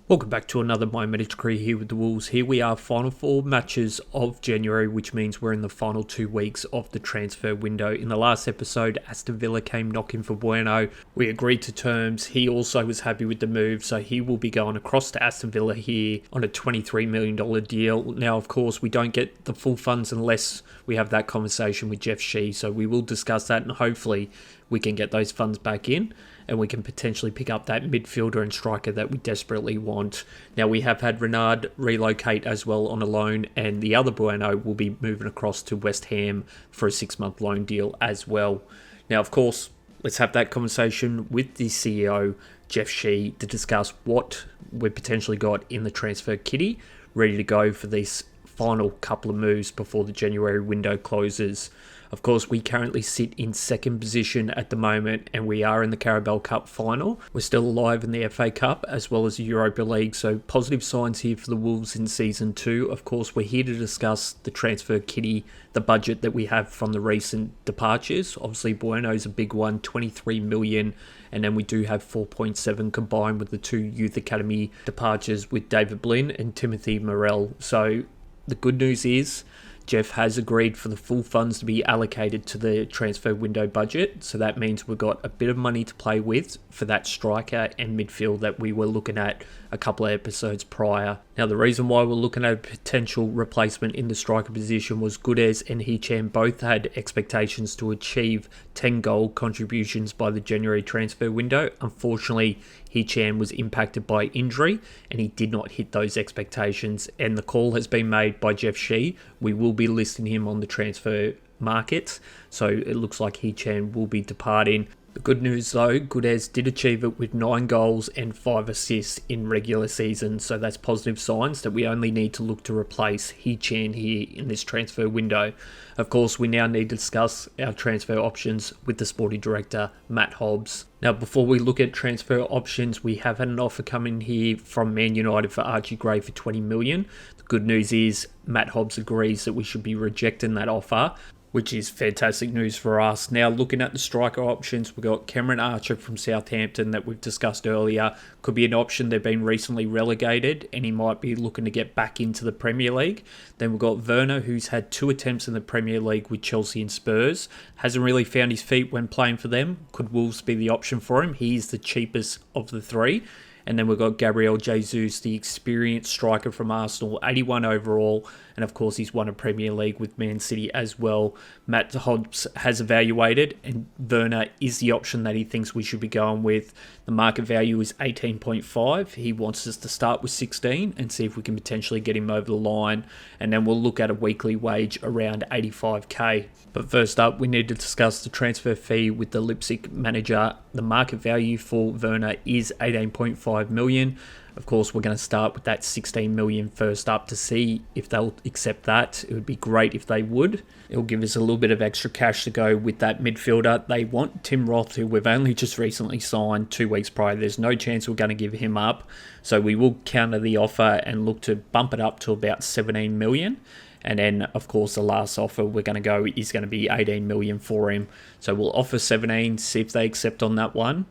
Welcome back to another My Medics career here with the Wolves. Here we are, final 4 matches of January, which means we're in the final 2 weeks of the transfer window. In the last episode, Aston Villa came knocking for Werner. We agreed to terms. He also was happy with the move, so he will be going across to Aston Villa here on a $23 million deal. Now, of course, we don't get the full funds unless we have that conversation with Jeff Shee, so we will discuss that and hopefully we can get those funds back in and we can potentially pick up that midfielder and striker that we desperately want. Now, we have had Renard relocate as well on a loan, and the other Bueno will be moving across to West Ham for a 6-month loan deal as well. Now, of course, let's have that conversation with the CEO, Jeff Shee, to discuss what we've potentially got in the transfer kitty, ready to go for these final couple of moves before the January window closes. Of course, we currently sit in second position at the moment and we are in the Carabao Cup final. We're still alive in the FA Cup as well as the Europa League, so positive signs here for the Wolves in Season 2. Of course, we're here to discuss the transfer kitty, the budget that we have from the recent departures. Obviously, Bueno's a big one, 23 million, and then we do have 4.7 combined with the 2 Youth Academy departures with David Blinn and Timothy Morel. So the good news is Jeff has agreed for the full funds to be allocated to the transfer window budget. So that means we've got a bit of money to play with for that striker and midfield that we were looking at a couple of episodes prior. Now, the reason why we're looking at a potential replacement in the striker position was Gudez and Hichan both had expectations to achieve 10 goal contributions by the January transfer window. Unfortunately, Hichan was impacted by injury and he did not hit those expectations, and the call has been made by Jeff Shee. We will be listing him on the transfer market, so it looks like Hichan will be departing. The good news though, Gudez did achieve it with 9 goals and 5 assists in regular season, so that's positive signs that we only need to look to replace Hichan here in this transfer window. Of course, we now need to discuss our transfer options with the sporting director, Matt Hobbs. Now, before we look at transfer options, we have had an offer come in here from Man United for Archie Gray for 20 million. The good news is Matt Hobbs agrees that we should be rejecting that offer, which is fantastic news for us. Now, looking at the striker options, we've got Cameron Archer from Southampton that we've discussed earlier. Could be an option. They've been recently relegated and he might be looking to get back into the Premier League. Then we've got Werner, who's had 2 attempts in the Premier League with Chelsea and Spurs. Hasn't really found his feet when playing for them. Could Wolves be the option for him? He's the cheapest of the 3. And then we've got Gabriel Jesus, the experienced striker from Arsenal, 81 overall. And of course, he's won a Premier League with Man City as well. Matt Hobbs has evaluated, and Werner is the option that he thinks we should be going with. The market value is 18.5. He wants us to start with 16 and see if we can potentially get him over the line. And then we'll look at a weekly wage around 85k. But first up, we need to discuss the transfer fee with the Leipzig manager. The market value for Werner is 18.5 million. Of course, we're going to start with that 16 million first up to see if they'll accept that. It would be great if they would. It'll give us a little bit of extra cash to go with that midfielder. They want Tim Roth, who we've only just recently signed 2 weeks prior. There's no chance we're going to give him up. So we will counter the offer and look to bump it up to about 17 million. And then, of course, the last offer we're going to go is going to be 18 million for him. So we'll offer 17, see if they accept on that one.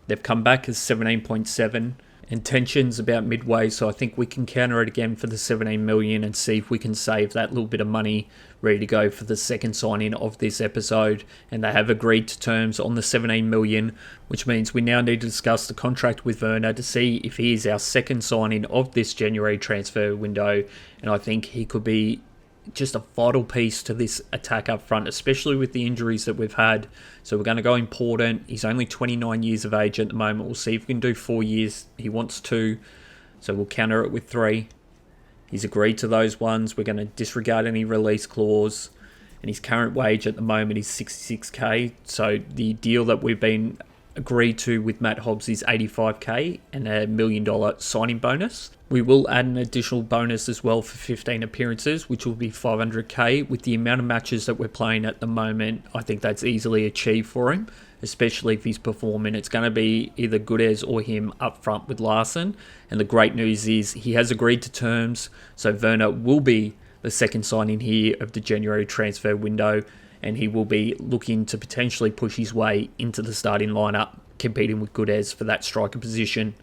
They've come back as 17.7. Intentions about midway, so I think we can counter it again for the 17 million and see if we can save that little bit of money ready to go for the second sign-in of this episode. And they have agreed to terms on the 17 million, which means we now need to discuss the contract with Werner to see if he is our second sign-in of this January transfer window. And I think he could be just a vital piece to this attack up front, especially with the injuries that we've had. So we're going to go important. He's only 29 years of age at the moment. We'll see if we can do 4 years. He wants 2, so we'll counter it with 3. He's agreed to those ones. We're going to disregard any release clause, and his current wage at the moment is 66k. So the deal that we've been agreed to with Matt Hobbs is 85k and a $1 million signing bonus. We will add an additional bonus as well for 15 appearances, which will be 500k. With the amount of matches that we're playing at the moment, I think that's easily achieved for him, especially if he's performing. It's going to be either Gudez or him up front with Larson. And the great news is he has agreed to terms, so Werner will be the second signing here of the January transfer window, and he will be looking to potentially push his way into the starting lineup, competing with Gudez for that striker position.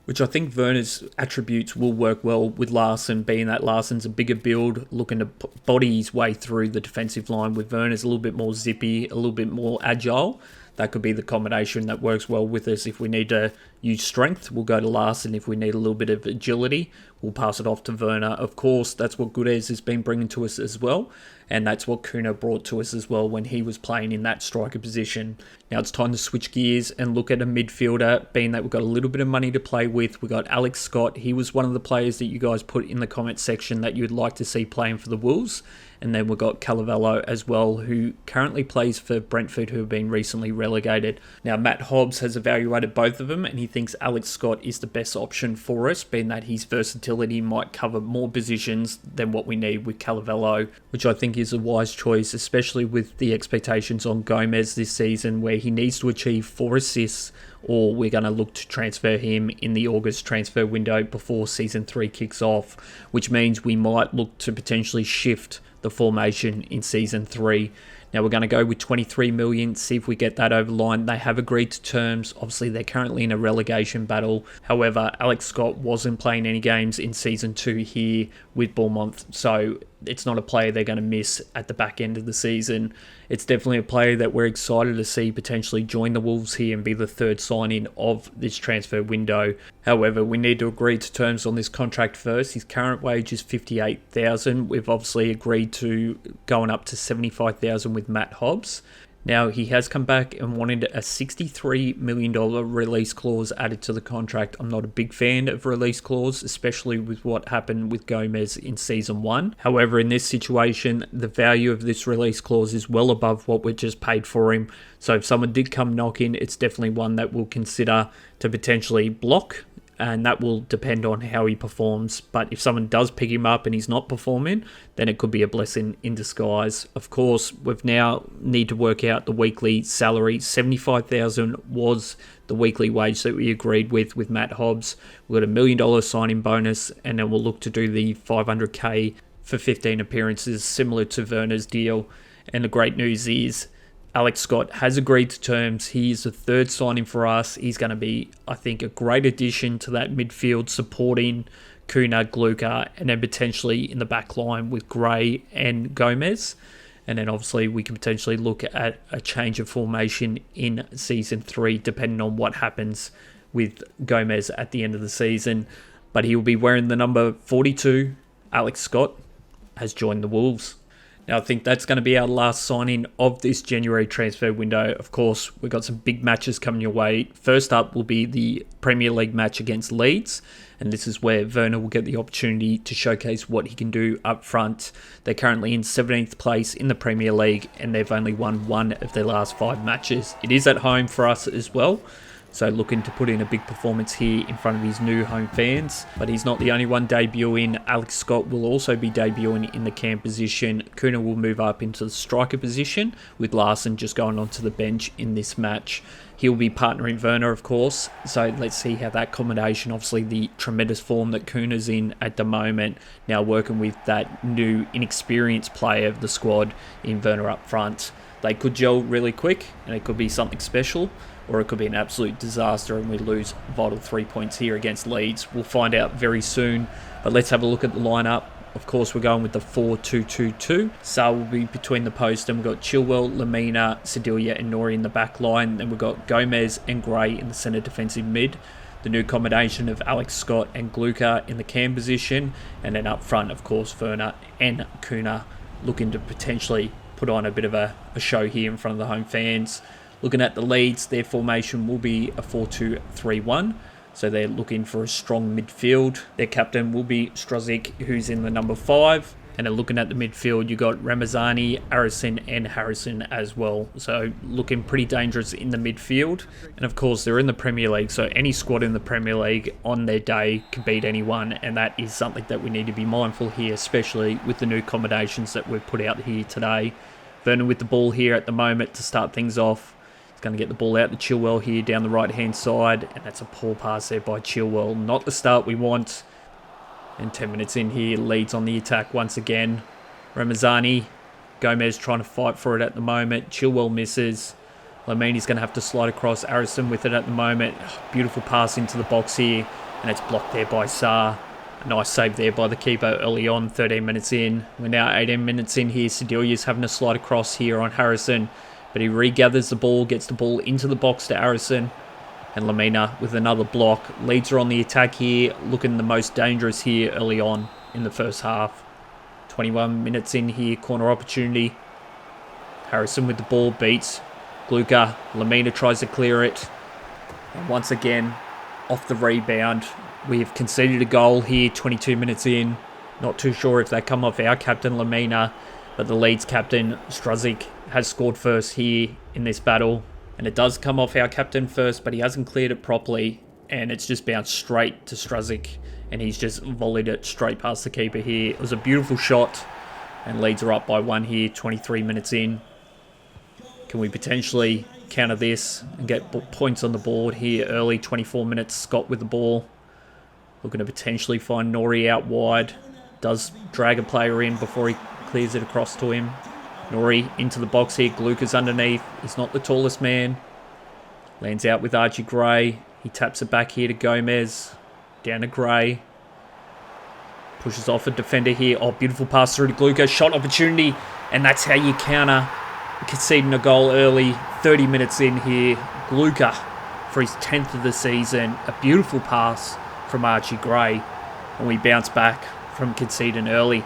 which I think Werner's attributes will work well with Larson, being that Larson's a bigger build, looking to body his way through the defensive line, with Werner's a little bit more zippy, a little bit more agile. That could be the combination that works well with us. If we need to use strength, we'll go to Larson. If we need a little bit of agility, we'll pass it off to Werner. Of course, that's what Gudez has been bringing to us as well. And that's what Kuna brought to us as well when he was playing in that striker position. Now it's time to switch gears and look at a midfielder, being that we've got a little bit of money to play with. We've got Alex Scott. He was one of the players that you guys put in the comment section that you'd like to see playing for the Wolves. And then we've got Calavello as well, who currently plays for Brentford, who have been recently relegated. Now, Matt Hobbs has evaluated both of them, and he thinks Alex Scott is the best option for us, being that his versatility might cover more positions than what we need with Calavello, which I think is a wise choice, especially with the expectations on Gomez this season, where he needs to achieve 4 assists, or we're going to look to transfer him in the August transfer window before Season 3 kicks off, which means we might look to potentially shift the formation in Season 3. Now we're going to go with 23 million, see if we get that over the line. They have agreed to terms. Obviously, they're currently in a relegation battle. However, Alex Scott wasn't playing any games in Season 2 here with Bournemouth, so it's not a player they're going to miss at the back end of the season. It's definitely a player that we're excited to see potentially join the Wolves here and be the third signing of this transfer window. However, we need to agree to terms on this contract first. His current wage is $58,000. We've obviously agreed to going up to $75,000 with Matt Hobbs. Now, he has come back and wanted a $63 million release clause added to the contract. I'm not a big fan of release clause, especially with what happened with Gomez in Season 1. However, in this situation, the value of this release clause is well above what we just paid for him. So if someone did come knocking, it's definitely one that we'll consider to potentially block, and that will depend on how he performs. But if someone does pick him up and he's not performing, then it could be a blessing in disguise. Of course, we've now need to work out the weekly salary. $75,000 was the weekly wage that we agreed with Matt Hobbs. We've got $1 million signing bonus, and then we'll look to do the $500K for 15 appearances, similar to Werner's deal. And the great news is Alex Scott has agreed to terms. He is the third signing for us. He's going to be, I think, a great addition to that midfield, supporting Kuna, Gluka, and then potentially in the back line with Gray and Gomez. And then obviously we can potentially look at a change of formation in Season 3, depending on what happens with Gomez at the end of the season. But he will be wearing the number 42. Alex Scott has joined the Wolves. Now, I think that's going to be our last signing of this January transfer window. Of course, we've got some big matches coming your way. First up will be the Premier League match against Leeds, and this is where Werner will get the opportunity to showcase what he can do up front. They're currently in 17th place in the Premier League, and they've only won 1 of their last 5 matches. It is at home for us as well, so looking to put in a big performance here in front of his new home fans. But he's not the only one debuting. Alex Scott will also be debuting in the cam position. Kuna will move up into the striker position, with Larson just going onto the bench in this match. He'll be partnering Werner, of course, so let's see how that combination, obviously the tremendous form that Kuna's in at the moment, now working with that new inexperienced player of the squad in Werner up front. They could gel really quick, and it could be something special, or it could be an absolute disaster and we lose vital 3 points here against Leeds. We'll find out very soon, but let's have a look at the lineup. Of course, we're going with the 4-2-2-2. Saar will be between the posts, and we've got Chilwell, Lamina, Sedilia and Nori in the back line. Then we've got Gomez and Gray in the centre defensive mid. The new combination of Alex Scott and Gluka in the cam position. And then up front, of course, Werner and Kuna looking to potentially put on a bit of a show here in front of the home fans. Looking at the Leeds, their formation will be a 4-2-3-1. So they're looking for a strong midfield. Their captain will be Strozic, who's in the number 5. And then looking at the midfield, you got Ramazani, Arison and Harrison as well. So looking pretty dangerous in the midfield. And of course, they're in the Premier League. So any squad in the Premier League on their day can beat anyone. And that is something that we need to be mindful here, especially with the new combinations that we've put out here today. Werner with the ball here at the moment to start things off. Going to get the ball out to Chilwell here down the right-hand side. And that's a poor pass there by Chilwell. Not the start we want. And 10 minutes in here, Leeds on the attack once again. Ramazani, Gomez trying to fight for it at the moment. Chilwell misses. Lamini's going to have to slide across. Arison with it at the moment. Beautiful pass into the box here. and it's blocked there by Sarr. A nice save there by the keeper early on, 13 minutes in. We're now 18 minutes in here. Sedilia's having a slide across here on Harrison, but he regathers the ball, gets the ball into the box to Harrison, and Lamina with another block. Leeds are on the attack here, looking the most dangerous here early on in the first half. 21 minutes in here, corner opportunity. Harrison with the ball, beats Glucker. Lamina tries to clear it. And once again, off the rebound. We have conceded a goal here, 22 minutes in. Not too sure if that come off our captain, Lamina, but the Leeds captain, Struzik, has scored first here in this battle. And it does come off our captain first, but he hasn't cleared it properly. And it's just bounced straight to Struzik. And he's just volleyed it straight past the keeper here. It was a beautiful shot. And Leeds are up by 1 here, 23 minutes in. Can we potentially counter this and get points on the board here early? 24 minutes, Scott with the ball. Looking to potentially find Nori out wide. Does drag a player in before he clears it across to him. Nori into the box here. Glucker's underneath. He's not the tallest man. Lands out with Archie Gray. He taps it back here to Gomez. Down to Gray. Pushes off a defender here. Oh, beautiful pass through to Glucker. Shot opportunity. And that's how you counter conceding a goal early. 30 minutes in here. Glucker for his 10th of the season. A beautiful pass from Archie Gray. And we bounce back from conceding early.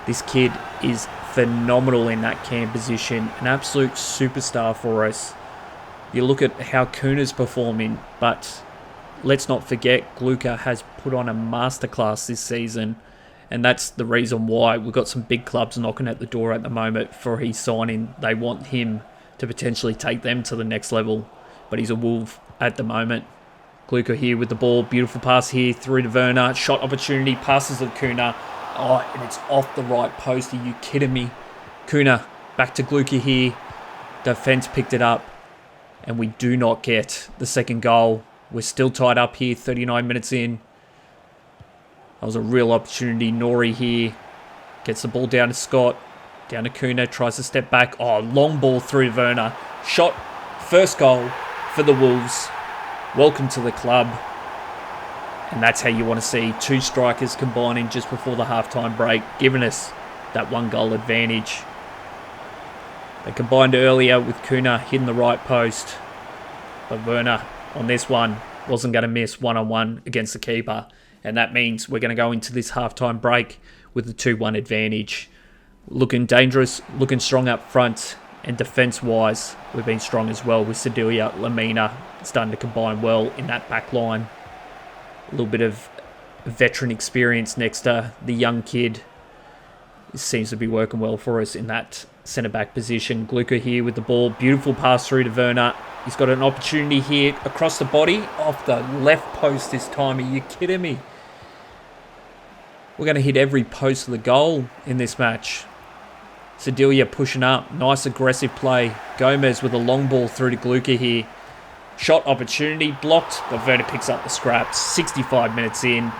This kid is phenomenal in that cam position. An absolute superstar for us. You look at how Kuna's performing, but let's not forget Glucker has put on a masterclass this season, and that's the reason why we've got some big clubs knocking at the door at the moment for his signing. They want him to potentially take them to the next level, but he's a Wolf at the moment. Glucker here with the ball, beautiful pass here through to Werner, shot opportunity, passes to Kuna. Oh, and it's off the right post. Are you kidding me? Kuna back to Glucker here. Defense picked it up, and we do not get the second goal. We're still tied up here, 39 minutes in. That was a real opportunity. Nori here gets the ball down to Scott. Down to Kuna, tries to step back. Oh, long ball through to Werner. Shot, first goal for the Wolves. Welcome to the club. And that's how you want to see two strikers combining just before the halftime break, giving us that 1-goal advantage. They combined earlier with Kuna hitting the right post. But Werner on this one wasn't going to miss one-on-one against the keeper. And that means we're going to go into this halftime break with the 2-1 advantage. Looking dangerous, looking strong up front. And defence-wise, we've been strong as well with Sedilia, Lamina starting to combine well in that back line. A little bit of veteran experience next to the young kid. It seems to be working well for us in that centre-back position. Glucker here with the ball. Beautiful pass through to Werner. He's got an opportunity here across the body. Off the left post this time. Are you kidding me? We're going to hit every post of the goal in this match. Sedilia pushing up. Nice aggressive play. Gomez with a long ball through to Glucker here. Shot opportunity blocked, but Werner picks up the scraps. 65 minutes in.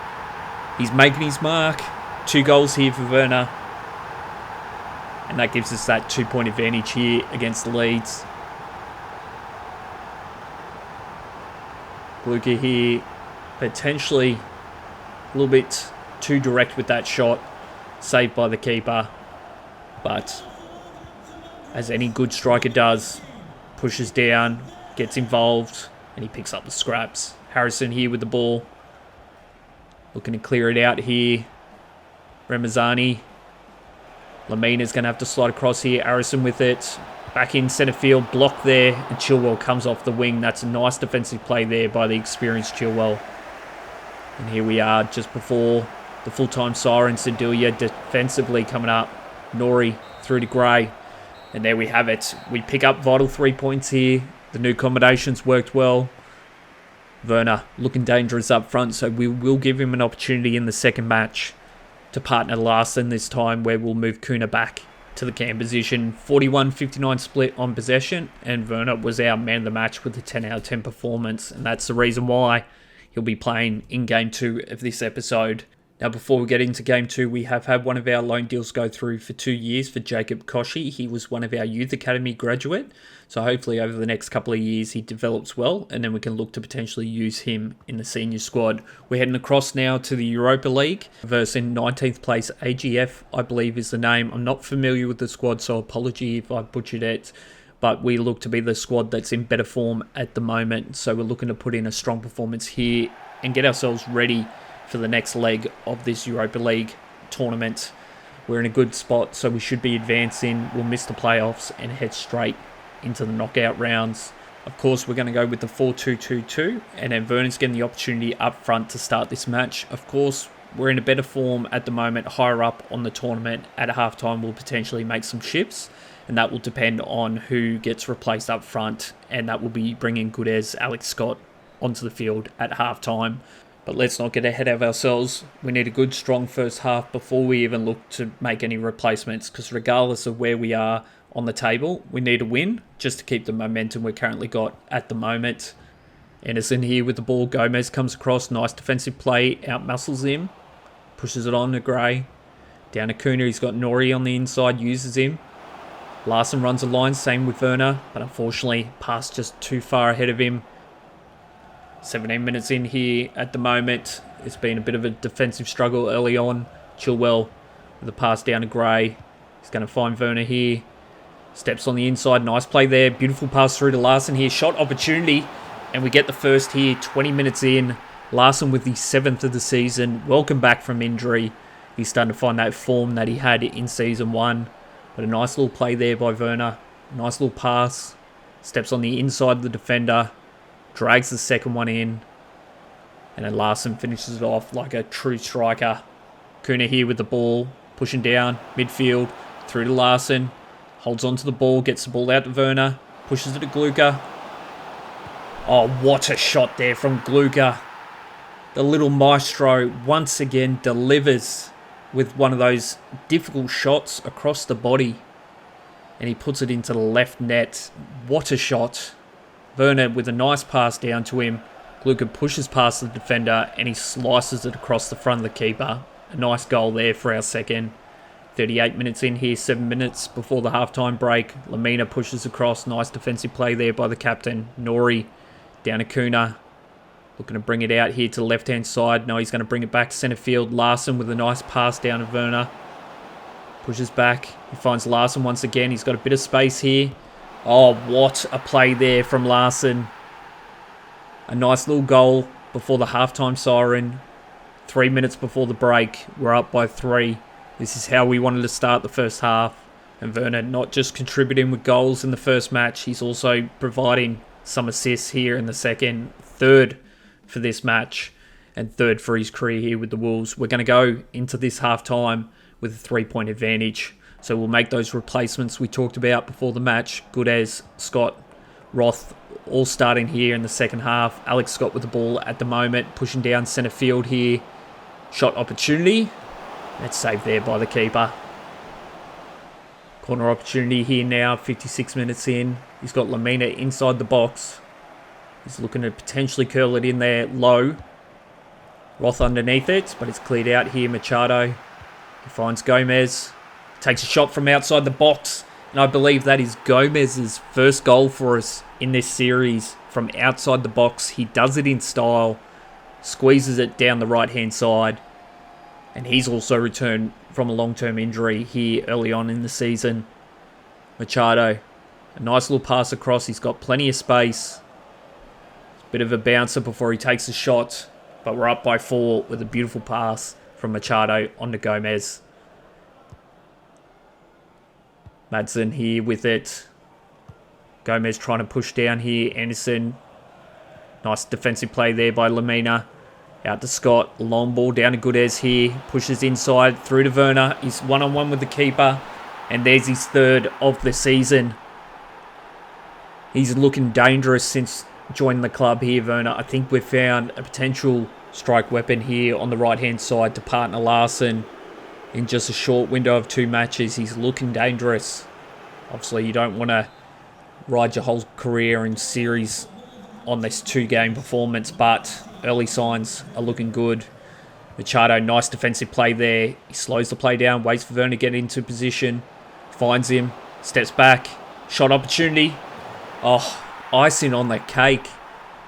He's making his mark. 2 goals here for Werner. And that gives us that 2-point advantage here against the Leeds. Glucker here, potentially a little bit too direct with that shot. Saved by the keeper. But as any good striker does, pushes down, gets involved, and he picks up the scraps. Harrison here with the ball. Looking to clear it out here. Ramazani. Lamina's going to have to slide across here. Harrison with it. Back in centre field. Blocked there. And Chilwell comes off the wing. That's a nice defensive play there by the experienced Chilwell. And here we are just before the full-time siren. Sedilia defensively coming up. Nori through to Gray. And there we have it. We pick up vital 3 points here. The new combinations worked well. Werner looking dangerous up front, so we will give him an opportunity in the second match to partner Larson this time, where we'll move Kuna back to the cam position. 41-59 split on possession, and Werner was our man of the match with a 10 out of 10 performance, and that's the reason why he'll be playing in Game 2 of this episode. Now, before we get into Game 2, we have had one of our loan deals go through for 2 years for Jacob Koshi. He was one of our Youth Academy graduate. So hopefully over the next couple of years he develops well, and then we can look to potentially use him in the senior squad. We're heading across now to the Europa League versus in 19th place AGF, I believe is the name. I'm not familiar with the squad, so apology if I butchered it. But we look to be the squad that's in better form at the moment. So we're looking to put in a strong performance here and get ourselves ready for the next leg of this Europa League tournament. We're in a good spot, so we should be advancing. We'll miss the playoffs and head straight into the knockout rounds. Of course, we're going to go with the 4-2-2-2, and then Werner's getting the opportunity up front to start this match. Of course, we're in a better form at the moment, higher up on the tournament. At halftime, we'll potentially make some shifts, and that will depend on who gets replaced up front, and that will be bringing Goodez, Alex Scott onto the field at halftime. But let's not get ahead of ourselves. We need a good, strong first half before we even look to make any replacements, because regardless of where we are on the table, we need a win just to keep the momentum we're currently got at the moment. Anderson here with the ball. Gomez comes across. Nice defensive play. Out-muscles him. Pushes it on to Gray. Down to Kuna. He's got Nori on the inside. Uses him. Larson runs a line. Same with Werner. But unfortunately, pass just too far ahead of him. 17 minutes in here at the moment. It's been a bit of a defensive struggle early on. Chilwell with a pass down to Gray. He's going to find Werner here. Steps on the inside. Nice play there. Beautiful pass through to Larson here. Shot opportunity. And we get the first here 20 minutes in. Larson with the 7th of the season. Welcome back from injury. He's starting to find that form that he had in Season 1. But a nice little play there by Werner. Nice little pass. Steps on the inside of the defender. Drags the second one in. And then Larson finishes it off like a true striker. Kuna here with the ball. Pushing down. Midfield. Through to Larson. Holds onto the ball. Gets the ball out to Werner. Pushes it to Glucker. Oh, what a shot there from Glucker. The little maestro once again delivers with one of those difficult shots across the body. And he puts it into the left net. What a shot. Werner with a nice pass down to him. Glucker pushes past the defender and he slices it across the front of the keeper. A nice goal there for our second. 38 minutes in here, 7 minutes before the halftime break. Lamina pushes across. Nice defensive play there by the captain. Nori down to Kuna. Looking to bring it out here to the left-hand side. No, he's going to bring it back to centre field. Larson with a nice pass down to Werner. Pushes back. He finds Larson once again. He's got a bit of space here. Oh, what a play there from Larson. A nice little goal before the halftime siren. 3 minutes before the break. We're up by 3. This is how we wanted to start the first half. And Werner not just contributing with goals in the first match. He's also providing some assists here in the second. Third for this match. And third for his career here with the Wolves. We're going to go into this halftime with a 3-point advantage. So we'll make those replacements we talked about before the match. Goodez, Scott, Roth, all starting here in the second half. Alex Scott with the ball at the moment, pushing down centre field here. Shot opportunity. That's saved there by the keeper. Corner opportunity here now, 56 minutes in. He's got Lamina inside the box. He's looking to potentially curl it in there low. Roth underneath it, but it's cleared out here. Machado. He finds Gomez. Takes a shot from outside the box. And I believe that is Gomez's first goal for us in this series from outside the box. He does it in style. Squeezes it down the right-hand side. And he's also returned from a long-term injury here early on in the season. Machado. A nice little pass across. He's got plenty of space. Bit of a bouncer before he takes a shot. But we're up by 4 with a beautiful pass from Machado onto Gomez. Madsen here with it. Gomez trying to push down here. Anderson. Nice defensive play there by Lamina. Out to Scott. Long ball down to Goodez here. Pushes inside through to Werner. He's one-on-one with the keeper. And there's his third of the season. He's looking dangerous since joining the club here, Werner. I think we've found a potential strike weapon here on the right-hand side to partner Larson. In just a short window of 2 matches, he's looking dangerous. Obviously, you don't want to ride your whole career in series on this 2-game performance, but early signs are looking good. Machado, nice defensive play there. He slows the play down, waits for Werner to get into position, finds him, steps back, shot opportunity. Oh, icing on the cake.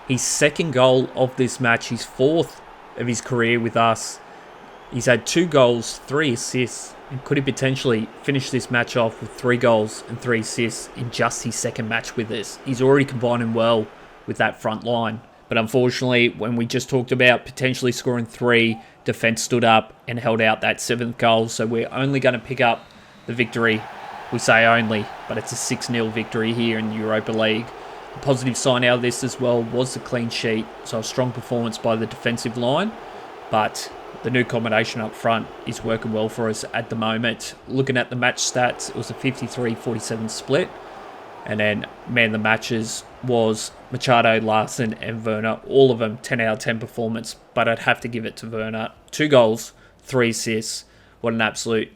His second goal of this match, his fourth of his career with us. He's had 2 goals, 3 assists, and could he potentially finish this match off with 3 goals and 3 assists in just his second match with us. He's already combining well with that front line. But unfortunately, when we just talked about potentially scoring 3, defence stood up and held out that 7th goal. So we're only going to pick up the victory. We say only, but it's a 6-0 victory here in the Europa League. The positive sign out of this as well was the clean sheet. So a strong performance by the defensive line. But the new combination up front is working well for us at the moment. Looking at the match stats, it was a 53-47 split. And then man of the matches was Machado, Larson and Werner. All of them 10 out of 10 performance. But I'd have to give it to Werner. 2 goals, 3 assists. What an absolute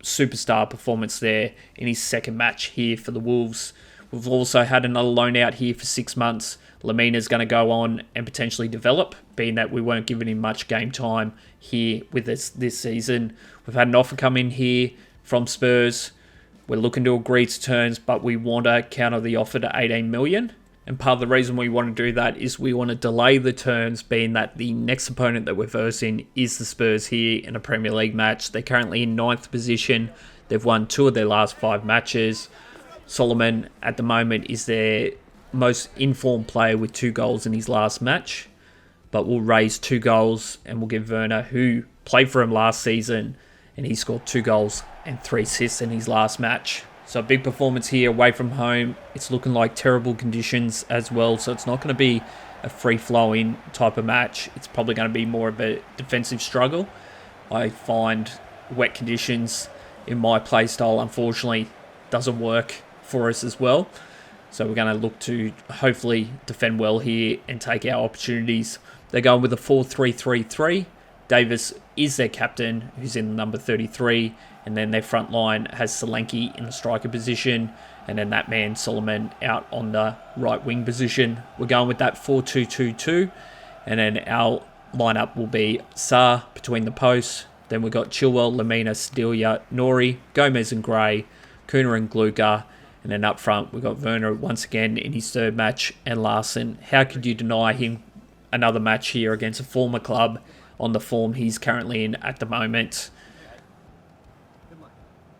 superstar performance there in his second match here for the Wolves. We've also had another loan out here for 6 months. Lemina's going to go on and potentially develop, being that we weren't giving him much game time here with us this season. We've had an offer come in here from Spurs. We're looking to agree to terms, but we want to counter the offer to 18 million. And part of the reason we want to do that is we want to delay the terms, being that the next opponent that we're versing is the Spurs here in a Premier League match. They're currently in 9th position. They've won 2 of their last 5 matches. Solomon, at the moment, is their most informed player with 2 goals in his last match. But we'll raise 2 goals and we'll give Werner, who played for him last season, and he scored 2 goals and 3 assists in his last match. So a big performance here away from home. It's looking like terrible conditions as well, so it's not going to be a free-flowing type of match. It's probably going to be more of a defensive struggle. I find wet conditions in my play style, unfortunately, doesn't work for us as well. So we're going to look to hopefully defend well here and take our opportunities. They're going with a 4-3-3-3. Davis is their captain, who's in number 33. And then their front line has Solanke in the striker position. And then that man, Solomon, out on the right wing position. We're going with that 4-2-2-2. And then our lineup will be Sarr between the posts. Then we've got Chilwell, Lamina, Sedilia, Nori, Gomez and Gray, Kuna and Gluka. And then up front, we've got Werner once again in his 3rd match. And Larson, how could you deny him another match here against a former club on the form he's currently in at the moment?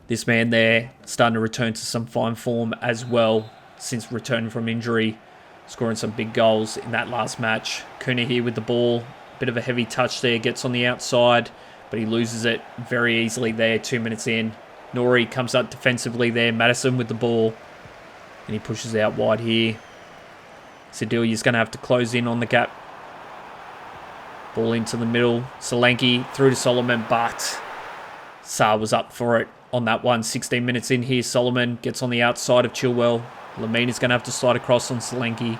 This man there starting to return to some fine form as well since returning from injury, scoring some big goals in that last match. Kuna here with the ball, bit of a heavy touch there, gets on the outside, but he loses it very easily there 2 minutes in. Nori comes up defensively there, Madison with the ball, and he pushes out wide here. Sedilia's going to have to close in on the gap. Ball into the middle, Solanke through to Solomon, but Sarr was up for it on that one. 16 minutes in here, Solomon gets on the outside of Chilwell. Lamina's going to have to slide across on Solanke.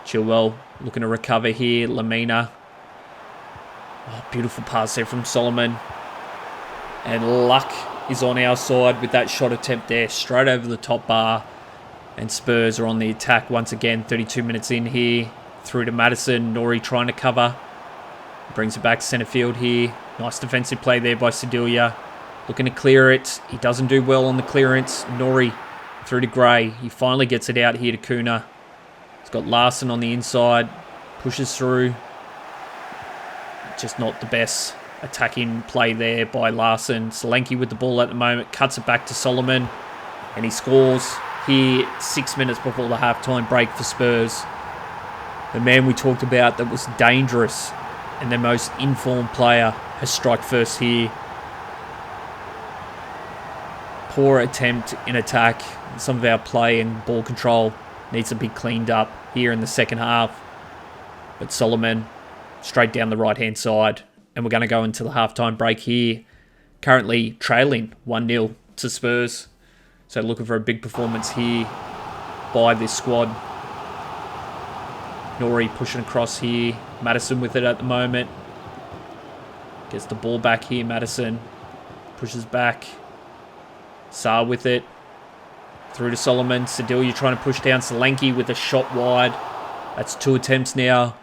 Chilwell looking to recover here. Lamina. Oh, beautiful pass there from Solomon. And luck is on our side with that shot attempt there, straight over the top bar. And Spurs are on the attack once again. 32 minutes in here. Through to Madison. Nori trying to cover. Brings it back to centre field here. Nice defensive play there by Sedilia. Looking to clear it. He doesn't do well on the clearance. Nori through to Gray. He finally gets it out here to Kuna. He's got Larson on the inside. Pushes through. Just not the best attacking play there by Larson. Solanke with the ball at the moment. Cuts it back to Solomon. And he scores here 6 minutes before the halftime break for Spurs. The man we talked about that was dangerous and their most informed player has struck first here. Poor attempt in attack. Some of our play and ball control needs to be cleaned up here in the second half. But Solomon straight down the right-hand side. And we're going to go into the halftime break here. Currently trailing 1-0 to Spurs. So looking for a big performance here by this squad. Nori pushing across here. Madison with it at the moment. Gets the ball back here. Madison pushes back. Sarr with it. Through to Solomon. Sedilia trying to push down Solanke with a shot wide. That's 2 attempts now.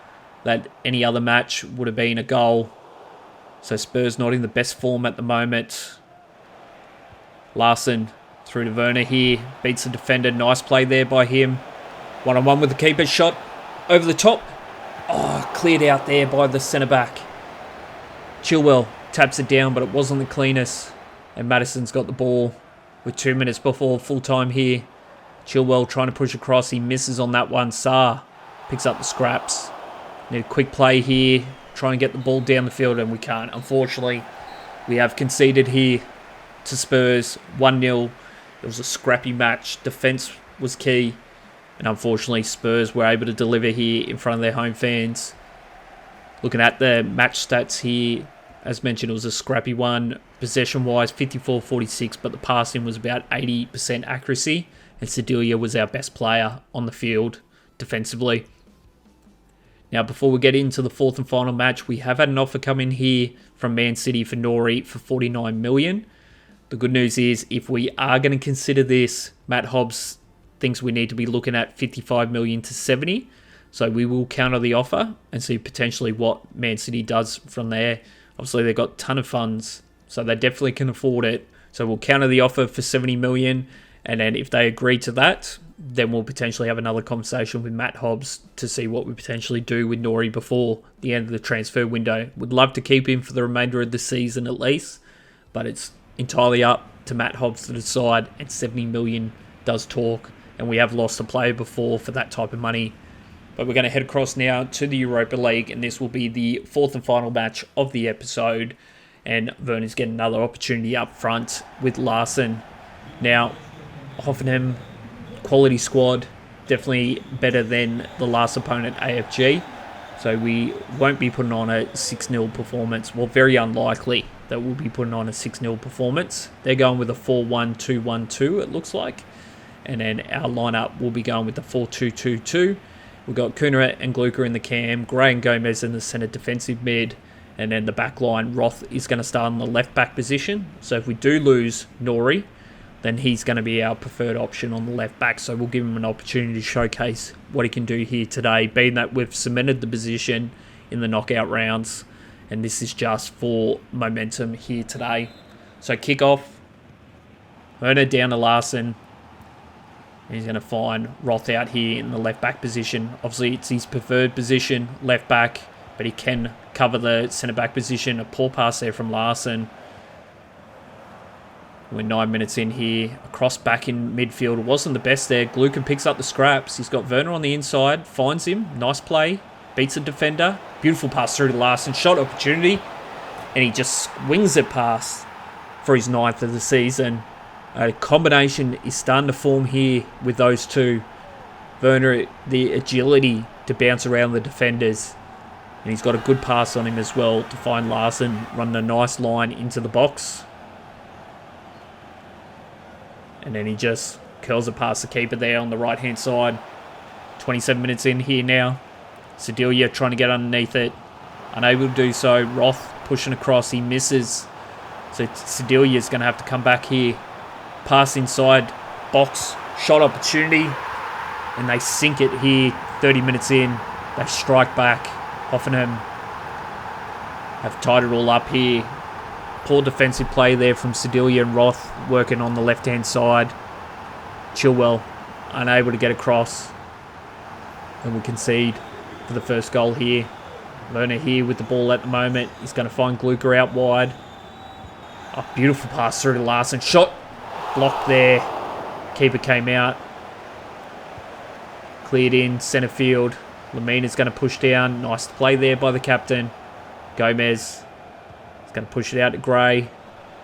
That any other match would have been a goal. So Spurs not in the best form at the moment. Larson through to Werner here. Beats the defender. Nice play there by him. 1-on-1 with the keeper. Shot over the top. Oh, cleared out there by the centre-back. Chilwell taps it down, but it wasn't the cleanest. And Maddison's got the ball with 2 minutes before full time here. Chilwell trying to push across. He misses on that one. Sarr picks up the scraps. Need a quick play here. Try and get the ball down the field, and we can't. Unfortunately, we have conceded here to Spurs 1-0. It was a scrappy match. Defence was key. And unfortunately, Spurs were able to deliver here in front of their home fans. Looking at the match stats here, as mentioned, it was a scrappy one. Possession-wise, 54-46, but the passing was about 80% accuracy. And Sedelia was our best player on the field defensively. Now, before we get into the fourth and final match, we have had an offer come in here from Man City for Nori for 49 million. The good news is, if we are going to consider this, Matt Hobbs thinks we need to be looking at 55 million to 70. So we will counter the offer and see potentially what Man City does from there. Obviously, they've got a ton of funds, so they definitely can afford it. So we'll counter the offer for 70 million. And then if they agree to that, then we'll potentially have another conversation with Matt Hobbs to see what we potentially do with Nori before the end of the transfer window. Would love to keep him for the remainder of the season at least, but it's entirely up to Matt Hobbs to decide, and 70 million does talk, and we have lost a player before for that type of money. But we're going to head across now to the Europa League, and this will be the fourth and final match of the episode, and Werner's getting another opportunity up front with Larson. Now, Hoffenheim, quality squad, definitely better than the last opponent, AFG. So we won't be putting on a 6-0 performance. Well, very unlikely that we'll be putting on a 6-0 performance. They're going with a 4-1-2-1-2, it looks like. And then our lineup will be going with the 4-2-2-2. We've got Kuna and Glucker in the cam, Gray and Gomez in the centre defensive mid. And then the back line, Roth is going to start in the left back position. So if we do lose Nori, then he's going to be our preferred option on the left back. So we'll give him an opportunity to showcase what he can do here today, being that we've cemented the position in the knockout rounds. And this is just for momentum here today. So kick off. Werner down to Larson. He's going to find Roth out here in the left back position. Obviously, it's his preferred position, left back, but he can cover the centre back position. A poor pass there from Larson. We're 9 minutes in here. A cross back in midfield. It wasn't the best there. Glucker picks up the scraps. He's got Werner on the inside. Finds him. Nice play. Beats the defender. Beautiful pass through to Larson. Shot opportunity. And he just swings it past for his 9th of the season. A combination is starting to form here with those two. Werner, the agility to bounce around the defenders. And he's got a good pass on him as well to find Larson running a nice line into the box. And then he just curls it past the keeper there on the right-hand side. 27 minutes in here now. Sedelia trying to get underneath it. Unable to do so. Roth pushing across. He misses. So Sedelia's going to have to come back here. Pass inside. Box. Shot opportunity. And they sink it here. 30 minutes in. They strike back. Hoffenheim have tied it all up here. Poor defensive play there from Sedelia and Roth working on the left-hand side. Chilwell unable to get across. And we concede for the first goal here. Werner here with the ball at the moment. He's going to find Glucker out wide. Oh, beautiful pass through to Larson. Shot blocked there. Keeper came out. Cleared in centre field. Lamina's going to push down. Nice play there by the captain. Gomez. Going to push it out to Gray.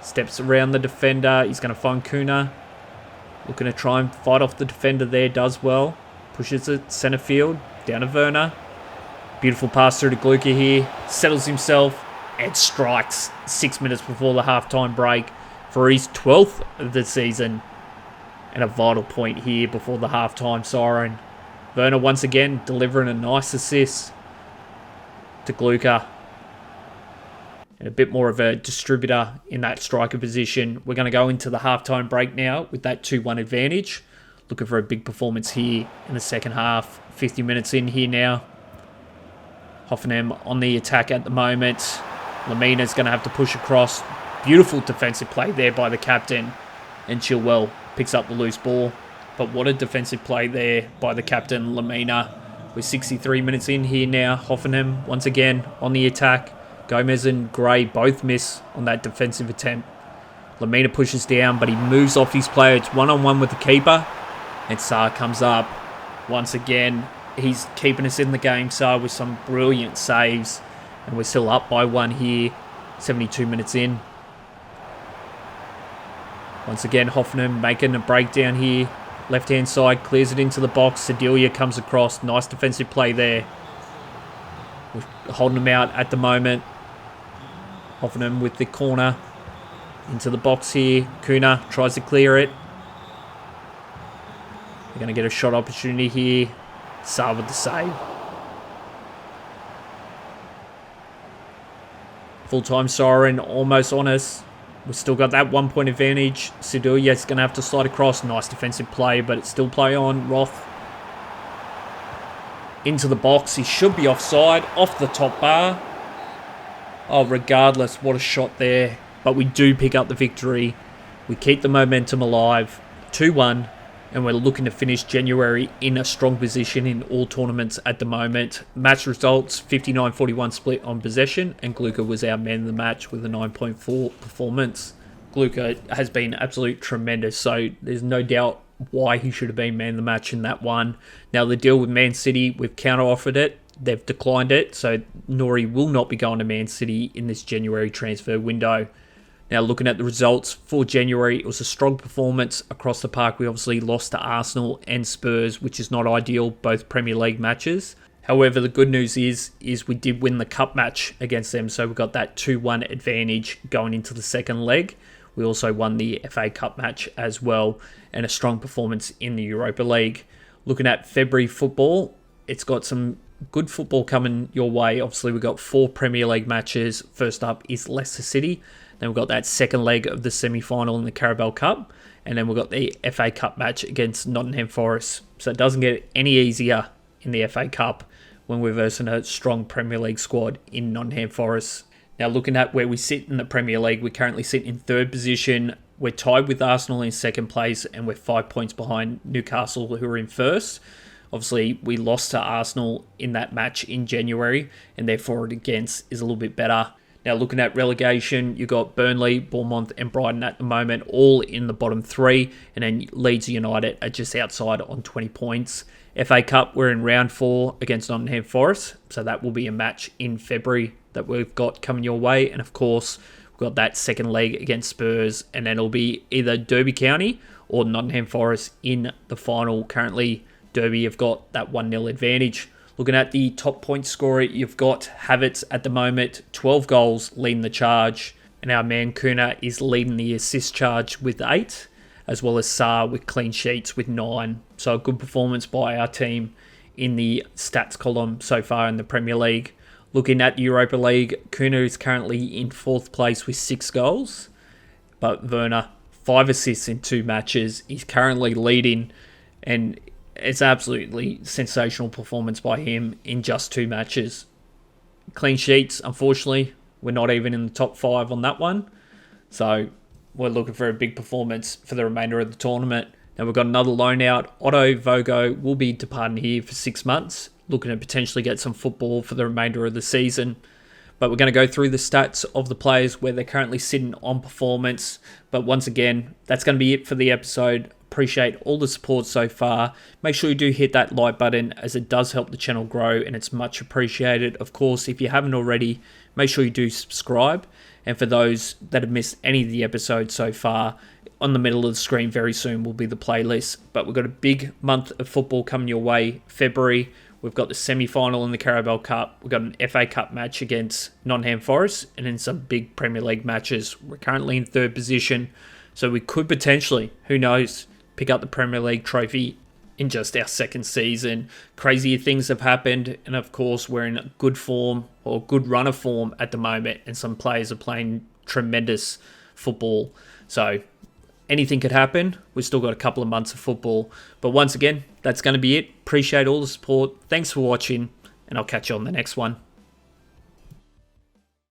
Steps around the defender. He's going to find Kuna. Looking to try and fight off the defender there. Does well. Pushes it centre field. Down to Werner. Beautiful pass through to Glucker here. Settles himself. And strikes 6 minutes before the halftime break for his 12th of the season. And a vital point here before the halftime siren. Werner once again delivering a nice assist to Glucker. And a bit more of a distributor in that striker position. We're going to go into the halftime break now with that 2-1 advantage. Looking for a big performance here in the second half. 50 minutes in here now. Hoffenheim on the attack at the moment. Lamina's going to have to push across. Beautiful defensive play there by the captain. And Chilwell picks up the loose ball. But what a defensive play there by the captain, Lamina. We're 63 minutes in here now. Hoffenheim once again on the attack. Gomez and Gray both miss on that defensive attempt. Lamina pushes down, but he moves off his player. It's one-on-one with the keeper. And Sarr comes up. Once again, he's keeping us in the game, Sarr, with some brilliant saves. And we're still up by one here, 72 minutes in. Once again, Hoffenheim making a breakdown here. Left-hand side, clears it into the box. Sedilia comes across. Nice defensive play there. We're holding them out at the moment. Hoffenheim with the corner. Into the box here. Kuna tries to clear it. They're going to get a shot opportunity here. Sarr with the save. Full-time siren almost on us. We've still got that 1 point advantage. Sedilia's going to have to slide across. Nice defensive play, but it's still play on. Roth into the box. He should be offside. Off the top bar. Oh, regardless, what a shot there. But we do pick up the victory. We keep the momentum alive. 2-1. And we're looking to finish January in a strong position in all tournaments at the moment. Match results, 59-41 split on possession, and Gluka was our man of the match with a 9.4 performance. Gluka has been absolutely tremendous, so there's no doubt why he should have been man of the match in that one. Now, the deal with Man City, we've counter-offered it. They've declined it, so Nori will not be going to Man City in this January transfer window. Now, looking at the results for January, it was a strong performance across the park. We obviously lost to Arsenal and Spurs, which is not ideal, both Premier League matches. However, the good news is we did win the cup match against them, so we got that 2-1 advantage going into the second leg. We also won the FA Cup match as well, and a strong performance in the Europa League. Looking at February football, it's got some good football coming your way. Obviously, we've got 4 Premier League matches. First up is Leicester City. Then we've got that second leg of the semi-final in the Carabao Cup. And then we've got the FA Cup match against Nottingham Forest. So it doesn't get any easier in the FA Cup when we're versing a strong Premier League squad in Nottingham Forest. Now, looking at where we sit in the Premier League, we currently sit in third position. We're tied with Arsenal in second place, and we're 5 points behind Newcastle, who are in first. Obviously, we lost to Arsenal in that match in January, and therefore it against is a little bit better. Now, looking at relegation, you've got Burnley, Bournemouth and Brighton at the moment, all in the bottom 3. And then Leeds United are just outside on 20 points. FA Cup, we're in round 4 against Nottingham Forest. So that will be a match in February that we've got coming your way. And of course, we've got that second leg against Spurs. And then it'll be either Derby County or Nottingham Forest in the final. Currently, Derby have got that 1-0 advantage. Looking at the top point scorer, you've got Havertz at the moment, 12 goals, leading the charge. And our man Kuna is leading the assist charge with 8, as well as Sarr with clean sheets with 9. So a good performance by our team in the stats column so far in the Premier League. Looking at the Europa League, Kuna is currently in 4th place with 6 goals. But Werner, 5 assists in 2 matches. He's currently leading, and it's absolutely sensational performance by him in just 2 matches. Clean sheets, unfortunately, we're not even in the top 5 on that one. So we're looking for a big performance for the remainder of the tournament. Now we've got another loan out. Otto Vogo will be departing here for 6 months, looking to potentially get some football for the remainder of the season. But we're going to go through the stats of the players where they're currently sitting on performance. But once again, that's going to be it for the episode. Appreciate all the support so far. Make sure you do hit that like button, as it does help the channel grow and it's much appreciated. Of course, if you haven't already, make sure you do subscribe. And for those that have missed any of the episodes so far, on the middle of the screen very soon will be the playlist. But we've got a big month of football coming your way. February, we've got the semi-final in the Carabao Cup. We've got an FA Cup match against Nottingham Forest, and then some big Premier League matches. We're currently in 3rd position, so we could potentially, who knows, pick up the Premier League trophy in just our 2nd season. Crazier things have happened, and of course we're in good form, or good run of form at the moment, and some players are playing tremendous football. So anything could happen. We've still got a couple of months of football. But once again, that's going to be it. Appreciate all the support. Thanks for watching, and I'll catch you on the next one.